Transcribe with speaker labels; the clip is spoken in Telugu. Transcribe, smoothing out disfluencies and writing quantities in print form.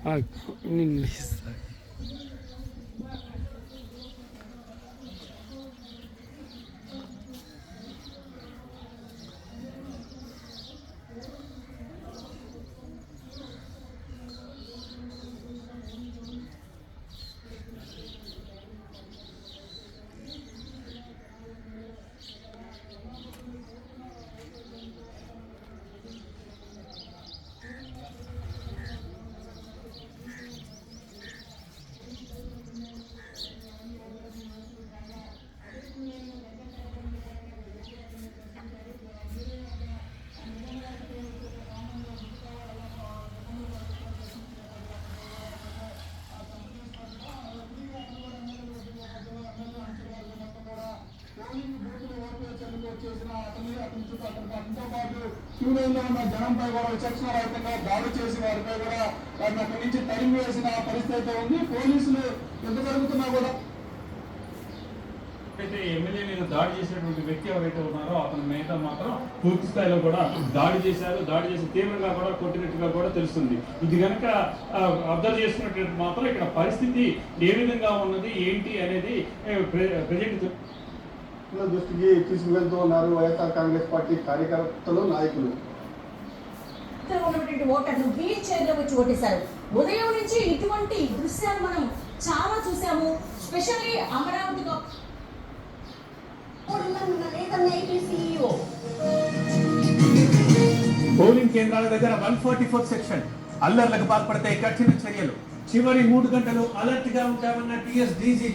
Speaker 1: ఇంగ్లీష్
Speaker 2: క్యూలైన్లో ఉన్న జనంపై కూడా విచక్షణ రహితంగా దాడి చేసి వారిపై కూడా వారిని అక్కడి నుంచి తరిమి వేసిన పరిస్థితి ఉంది. పోలీసులు ఎంత జరుగుతున్నా కూడా
Speaker 3: అయితే ఎమ్మెల్యే మీద దాడి చేసినటువంటి వ్యక్తి ఎవరైతే ఉన్నారో అతని మీద మాత్రం పూర్తి స్థాయిలో కూడా దాడి చేశారు. దాడి చేసి తీవ్రంగా కూడా కొట్టినట్టుగా కూడా తెలుస్తుంది. ఇది కనుక అబ్జర్వ్ చేసుకున్నట్టు మాత్రం ఇక్కడ పరిస్థితి ఏ విధంగా ఉన్నది ఏంటి అనేది ప్రజెంట్
Speaker 2: దృష్టికి తీసుకువెళ్తూ ఉన్నారు వైఎస్ఆర్ కాంగ్రెస్ పార్టీ కార్యకర్తలు, నాయకులు.
Speaker 4: ఓటర్లు వీల్ చైర్లో వచ్చి ఓటేశారు. ఉదయం నుంచి ఇటువంటి దృశ్యాలు మనం చాలా చూసాము. స్పెషల్లీ అమరావతిలో
Speaker 5: పోలింగ్ కేంద్రాల దగ్గర 144 సెక్షన్ అల్లర్లకు పాల్పడితే కఠిన చర్యలు. చివరి 3 గంటలు అలర్ట్ గా ఉంటామన్న టీఎస్ డీజీ